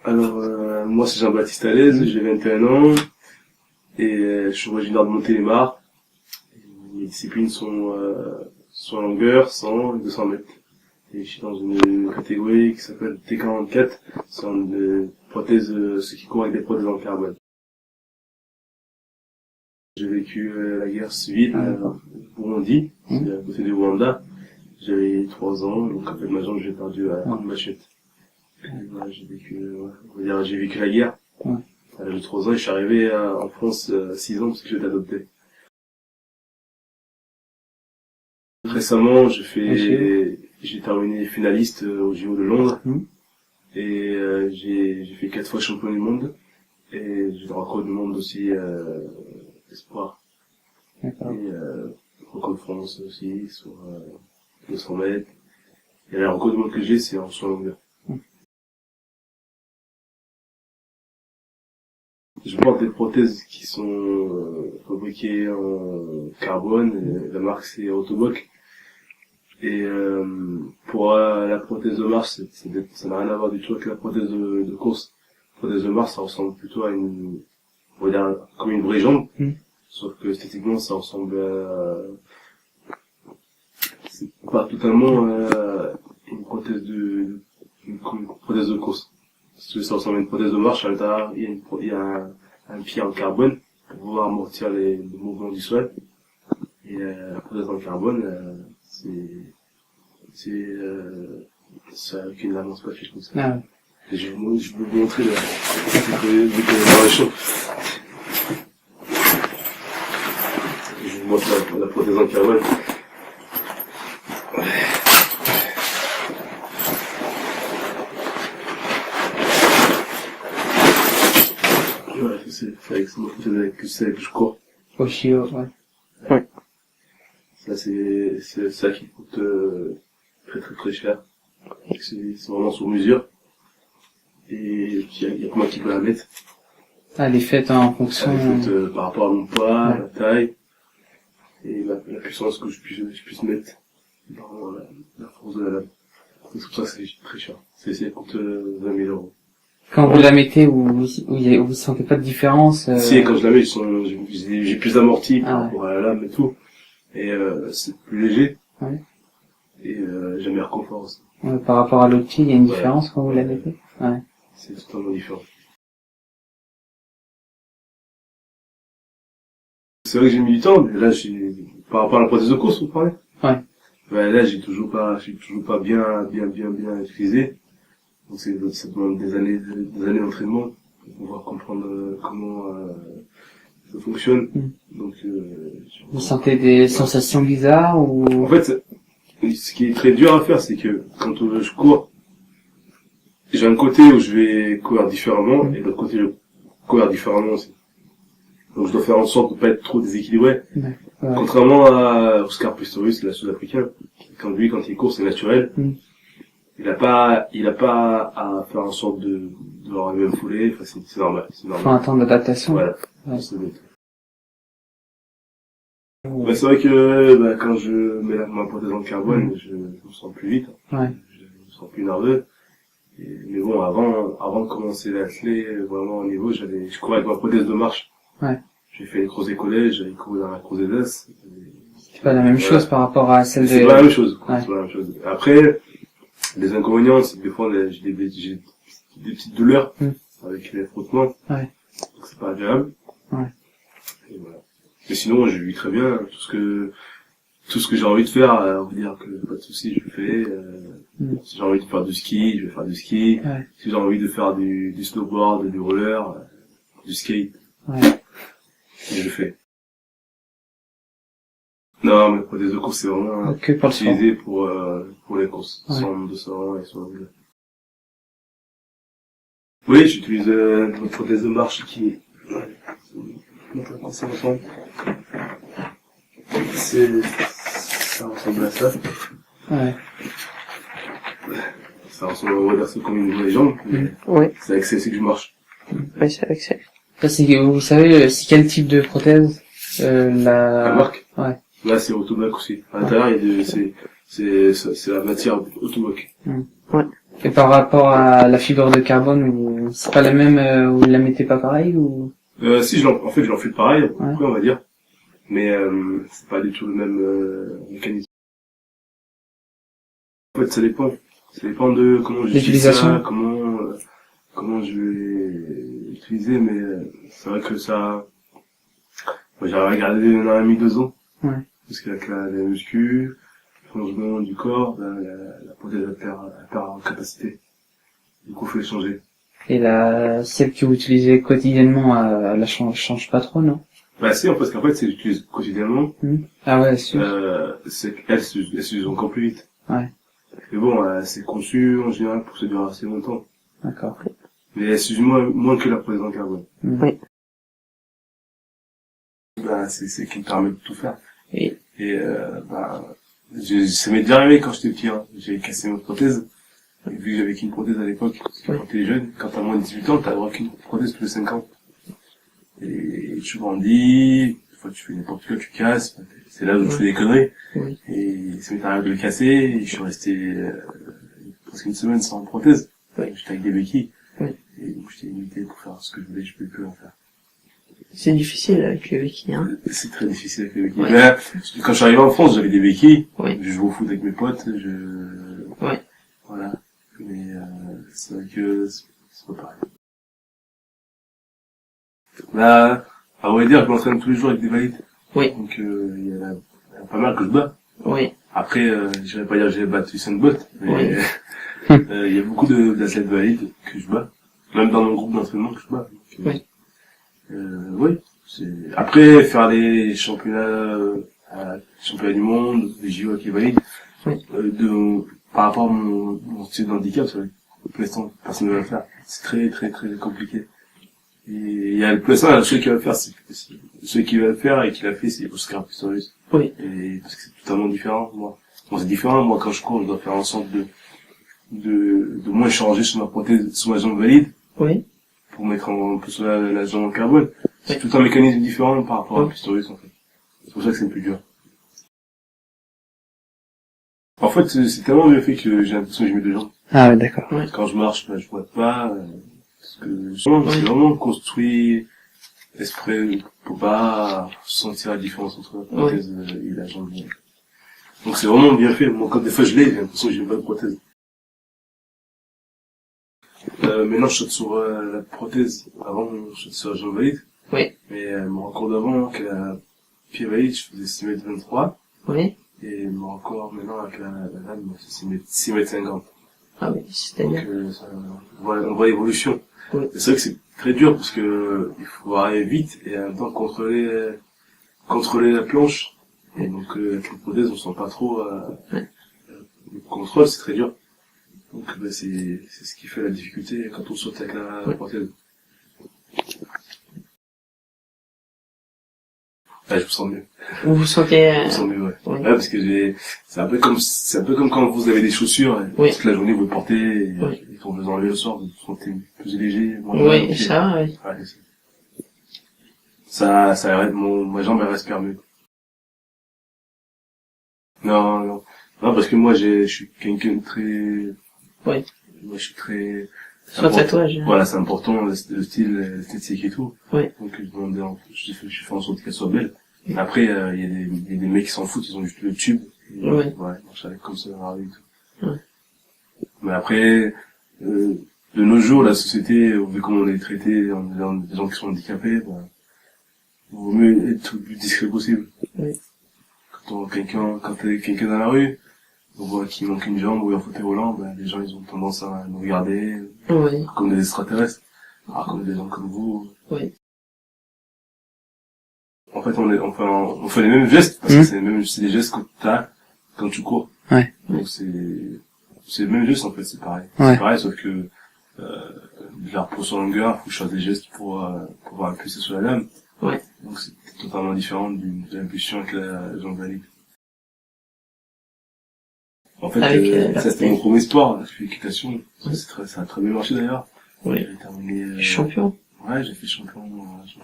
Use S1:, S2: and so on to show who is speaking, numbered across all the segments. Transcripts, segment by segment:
S1: Alors, moi c'est Jean-Baptiste Alez, j'ai 21 ans et je suis originaire de Montélimar. Mes disciplines sont longueur, 100 et 200 mètres. Et je suis dans une catégorie qui s'appelle T44, c'est une prothèse, ceux qui courent avec des prothèses en carbone. J'ai vécu la guerre civile au Burundi, c'est à côté du Rwanda. J'avais 3 ans, donc en fait ma jambe j'ai perdu à coup de machette. Voilà, j'ai vécu la guerre. À l'âge de 3 ans et je suis arrivé en France à 6 ans parce que j'étais adopté. Récemment, j'ai terminé finaliste au JO de Londres et j'ai fait 4 fois champion du monde et j'ai le record du monde aussi espoir.
S2: D'accord.
S1: Et record de France aussi sur 200 mètres. Et le record du monde que j'ai c'est en saut longueur. Je porte des prothèses qui sont fabriquées en carbone. La marque c'est Autoboc. Et pour la prothèse de marche, ça n'a rien à voir du tout avec la prothèse de course. La prothèse de marche, ça ressemble plutôt à on va dire, comme une vraie jambe. Sauf que esthétiquement, ça ressemble c'est pas totalement une prothèse une prothèse de course. Parce que ça ressemble à une prothèse de marche, à l'intérieur, il y a un pied en carbone pour pouvoir amortir les mouvements du sol. Et la prothèse en carbone, ça avec une lame en pas quelque chose comme ça.
S2: Ah ouais.
S1: Et je vais vous montrer dans les champs. Je vous montre la prothèse en carbone. Voilà, c'est avec ça que je cours.
S2: Au chiot, ouais.
S1: Ça, c'est ça qui coûte très très très cher. C'est vraiment sur mesure. Et puis il y a que moi qui peux la mettre.
S2: Ah, les fêtes en fonction.
S1: Par rapport à mon poids, la taille et la puissance que je puisse mettre dans la force de la lame. C'est pour ça que c'est très cher. Ça coûte 20 000 euros.
S2: Quand vous la mettez, vous sentez pas de différence
S1: Si, quand je la mets, j'ai plus d'amorti par rapport à la lame et tout. Et c'est plus léger.
S2: Ouais.
S1: Et j'ai un meilleur confort aussi.
S2: Par rapport à l'autre pied, il y a une différence quand vous la mettez. Ouais.
S1: C'est totalement différent. C'est vrai que j'ai mis du temps, mais là, par rapport à la prothèse de course, vous parlez?
S2: Ouais.
S1: Ben là, j'ai toujours pas bien utilisé. Donc ça demande des années d'entraînement pour pouvoir comprendre comment ça fonctionne. Donc
S2: vous sentez des sensations bizarres ou?
S1: En fait, ce qui est très dur à faire, c'est que quand je cours, j'ai un côté où je vais courir différemment et l'autre côté je vais courir différemment aussi. Donc je dois faire en sorte de pas être trop déséquilibré. Ouais. Contrairement à Oscar Pistorius, la Sud-Africaine, quand il court, c'est naturel. Il a pas à faire en sorte de avoir la même foulée. Enfin, c'est normal.
S2: Faut un temps d'adaptation.
S1: Voilà. Ouais. C'est vrai que quand je mets ma prothèse en carbone, je me sens plus vite.
S2: Ouais.
S1: Je me sens plus nerveux. Mais bon, avant de commencer l'athlé, vraiment au niveau, je courais avec ma prothèse de marche.
S2: Ouais.
S1: J'ai fait les crozets collège, j'avais couru dans la Crozet d'As.
S2: C'est pas la même chose par rapport à celle de...
S1: C'est pas la même chose. Ouais. C'est pas la même chose. Après, les inconvénients, c'est que des fois, j'ai des petites douleurs avec les frottements. Ouais. Donc c'est pas agréable. Ouais. Et voilà. Mais sinon, je vis très bien. Tout ce que j'ai envie de faire, on va dire que pas de soucis, je le fais. Si j'ai envie de faire du ski, je vais faire du ski. Ouais. Si j'ai envie de faire du snowboard, du roller, du skate, je le fais. Non, mais prothèse de course, c'est vraiment utilisé pour les courses. 100, 200 et 100. Oui, j'utilise une prothèse de marche qui ça ressemble à ça. Ouais. Ça ressemble, on va dire, c'est comme une vraie jambe. Ouais. C'est avec celle-ci que je marche.
S2: Ouais, c'est avec celle. Ça, vous savez, c'est quel type de prothèse? La
S1: marque?
S2: Ouais.
S1: Là, c'est Autoboc aussi. À l'intérieur, c'est la matière Autoboc.
S2: Ouais. Et par rapport à la fibre de carbone, vous c'est pas la même, vous la mettez pas pareil ou?
S1: Si, je l'enfile pareil,
S2: Ouais.
S1: après, on va dire. Mais, c'est pas du tout le même, mécanisme. En fait, ça dépend. Ça dépend de comment j'utilise
S2: L'utilisation.
S1: ça, comment je vais l'utiliser, mais, c'est vrai que ça, moi, j'avais regardé un an et demi, 2 ans.
S2: Ouais.
S1: Parce qu'avec la muscu, le changement du corps, la prothèse elle perd en capacité. Du coup, faut les changer.
S2: Et celle que vous utilisez quotidiennement, elle change pas trop, non?
S1: Bah si, parce qu'en fait, c'est j'utilise quotidiennement,
S2: Ah ouais, sûr.
S1: c'est qu'elle s'use encore plus vite.
S2: Ouais.
S1: Mais bon, c'est conçu en général pour se durer assez longtemps.
S2: D'accord.
S1: Mais elle s'use moins que la prothèse en carbone.
S3: Oui.
S1: Bah, c'est qui me permet de tout faire.
S2: Et
S1: ça m'est déjà arrivé quand j'étais petit, hein. J'ai cassé ma prothèse. Et vu que j'avais qu'une prothèse à l'époque, parce que quand t'es jeune, quand t'as moins de 18 ans, t'as le droit qu'une prothèse tous les 5 ans. Et tu grandis, des fois tu fais n'importe quoi, tu casses, c'est là où tu fais des conneries.
S3: Oui.
S1: Et ça m'est arrivé de le casser, et je suis resté, presque une semaine sans prothèse.
S3: Oui.
S1: J'étais avec des béquilles.
S3: Oui.
S1: Et donc j'étais limité pour faire ce que je voulais, je pouvais plus en faire.
S3: C'est difficile avec les béquilles, hein.
S1: C'est très difficile avec les béquilles.
S3: Oui.
S1: Mais, quand je suis arrivé en France, j'avais des béquilles.
S3: Oui.
S1: Je jouais au foot avec mes potes,
S3: Oui.
S1: Voilà. Mais, c'est vrai que c'est pas pareil. Là, à vrai dire, je m'entraîne tous les jours avec des valides.
S3: Oui.
S1: Donc, il y en a pas mal que je bats.
S3: Oui.
S1: Après, je vais pas dire que j'ai battu 5 bottes, mais,
S3: Oui.
S1: il y a beaucoup d'athlètes valides que je bats. Même dans mon groupe d'entraînement que je bats. Donc,
S3: Oui.
S1: Oui. Après, faire les championnats, championnats du monde, les JO avec les valides,
S3: Oui.
S1: par rapport à mon style de handicap, ça va être pour l'instant, personne ne va le faire. C'est très, très, très compliqué. Et il y a le plus simple, celui qui va le faire, celui qui va le faire et qui l'a fait, c'est Oscar Pistorius.
S3: Oui.
S1: Et parce que c'est totalement différent, moi. Bon, c'est différent, moi, quand je cours, je dois faire en sorte de moins changer sur ma prothèse, sur ma jambe valide,
S3: Oui.
S1: pour mettre un peu sur la jambe en carbone. C'est tout un mécanisme différent par rapport à Pistorius, en fait. C'est pour ça que c'est plus dur. En fait, c'est tellement bien fait que j'ai l'impression que je mets deux jambes.
S2: Ah ouais, d'accord.
S1: Quand je marche, je vois pas, parce que c'est vraiment construit exprès pour pas sentir la différence entre la prothèse et la jambe. Donc c'est vraiment bien fait. Moi, quand des fois je l'ai, j'ai l'impression que j'ai pas de prothèse. Maintenant, je saute sur la prothèse. Avant, je saute sur la jambe valide.
S3: Oui.
S1: Mais mon record d'avant, avec la pied valide, je faisais 6,23 m.
S3: Oui.
S1: Et mon record maintenant avec la lame, c'est 6,50 m.
S3: Ah oui, c'est-à-dire.
S1: Donc, on voit l'évolution.
S3: Oui.
S1: C'est vrai que c'est très dur parce que il faut arriver vite et en même temps contrôler la planche. Et donc, avec les prothèses, on sent pas trop, le contrôle, c'est très dur. Donc, c'est ce qui fait la difficulté quand on saute avec la prothèse. Je me sens mieux.
S3: Vous vous sentez,
S1: Je me sens mieux, ouais.
S3: Oui.
S1: Ouais, parce que c'est un peu comme quand vous avez des chaussures, et toute la journée vous les portez, et quand vous les enlevez le soir, vous vous sentez plus léger, moins
S3: oui, ça, oui.
S1: Ouais, ça arrête ma jambe, elle respire mieux. Non, parce que moi, je suis quelqu'un de très,
S3: Oui.
S1: moi, je suis très,
S3: Sur le tatouage.
S1: Voilà, c'est important, le style, l'esthétique et tout.
S3: Oui.
S1: Donc, je fais en sorte qu'elle soit belle. Après, il y a des mecs qui s'en foutent, ils ont juste le tube. Et,
S3: Oui.
S1: Ouais, ils marchent avec comme ça dans la rue et tout.
S3: Oui.
S1: Mais après, de nos jours, la société, vu comment on est traité, des gens qui sont handicapés, il vaut mieux être le plus discret possible.
S3: Oui.
S1: Quand t'es quelqu'un dans la rue, on voit qu'il manque une jambe ou un fauteuil roulant, les gens, ils ont tendance à nous regarder,
S3: Oui.
S1: comme des extraterrestres. Alors, comme des gens comme vous.
S3: Oui.
S1: En fait, on fait les mêmes gestes, parce que c'est des gestes que t'as quand tu cours.
S2: Ouais.
S1: Donc c'est le même geste, en fait, c'est pareil.
S2: Ouais.
S1: C'est pareil, sauf que, de la repose sur longueur, faut que je fasse des gestes pour pouvoir impulser sur la lame.
S3: Ouais.
S1: Donc c'est totalement différent de l'impulsion avec la jambe valide. En fait, ça c'était mon premier sport, l'équitation. Ça a très bien marché d'ailleurs.
S3: Oui.
S1: J'ai terminé,
S3: champion.
S1: Ouais, j'ai fait champion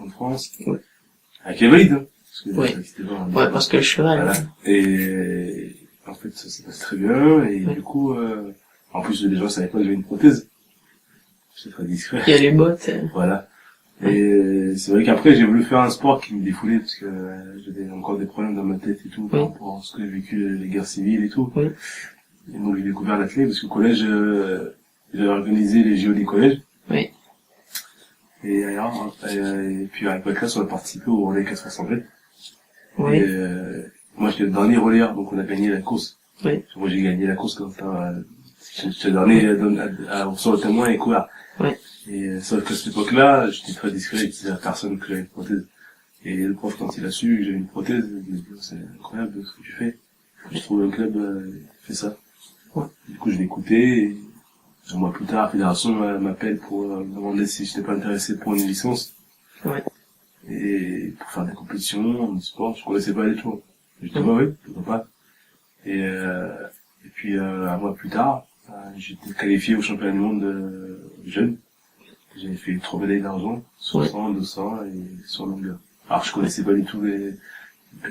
S1: de France.
S3: Ouais.
S1: Avec les valides, hein.
S3: Parce que le cheval.
S1: Voilà. Et, en fait, ça s'est passé très bien, et du coup, en plus, les gens savaient pas que j'avais une prothèse. J'étais très discret.
S3: Il y a les bottes.
S1: Voilà. Et c'est vrai qu'après, j'ai voulu faire un sport qui me défoulait parce que j'avais encore des problèmes dans ma tête et tout, par rapport à ce que j'ai vécu, les guerres civiles et tout.
S3: Oui.
S1: Et donc, j'ai découvert l'athlète parce qu'au collège, j'avais organisé les JO du collège.
S3: Oui.
S1: Et puis avec ma classe, on a participé au relais 400 mètres.
S3: Oui.
S1: Et moi, j'étais le dernier relayeur, donc on a gagné la course.
S3: Oui.
S1: Moi, j'ai gagné la course comme ça. J'étais le dernier sur le témoin et courir.
S3: Oui.
S1: Et sauf qu'à cette époque-là, j'étais très discret, il disait à personne que j'avais une prothèse. Et le prof, quand il a su que j'avais une prothèse, il m'a dit, c'est incroyable ce que tu fais. Je trouve un club fait ça.
S3: Ouais.
S1: Du coup, je l'ai écouté, et un mois plus tard, la fédération m'appelle pour me demander si j'étais pas intéressé pour une licence.
S3: Ouais.
S1: Et pour faire des compétitions, du sport, je connaissais pas du tout. Je dis, ouais, pourquoi pas. Et puis, un mois plus tard, j'étais qualifié au championnat du monde de jeunes. J'avais fait 3 médailles d'argent, 60, 200 et sur longueur. Alors, je connaissais pas du tout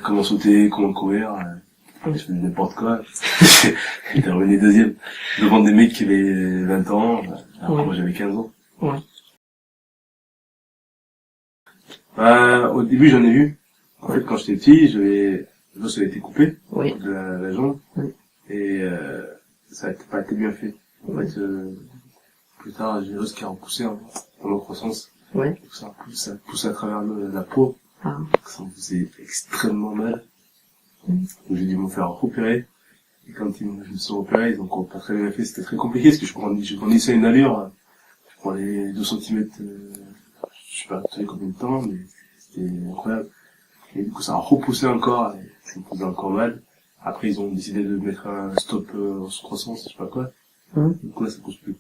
S1: comment sauter, comment courir. Je faisais n'importe quoi. J'étais revenu deuxième. Devant des mecs qui avaient 20 ans, alors que moi j'avais 15 ans.
S3: Ouais.
S1: Au début, j'en ai vu. En fait, quand j'étais petit, l'os avait été coupé.
S3: Oui.
S1: De la jambe.
S3: Oui.
S1: Et, ça a pas été bien fait. En fait, plus tard, j'ai l'os qui a repoussé, dans la croissance.
S3: Ouais.
S1: Ça pousse à travers la peau.
S3: Ah.
S1: Ça me faisait extrêmement mal. Donc j'ai dû me faire opérer. Et quand je me suis opéré, ils ont pas très bien fait. C'était très compliqué parce que je grandissais à une allure. Je prenais 2 cm, je sais pas combien de temps, mais c'était incroyable. Et du coup, ça a repoussé encore, et ça me faisait encore mal. Après, ils ont décidé de mettre un stop croissance, je sais pas quoi. Du coup, là, ça pousse plus.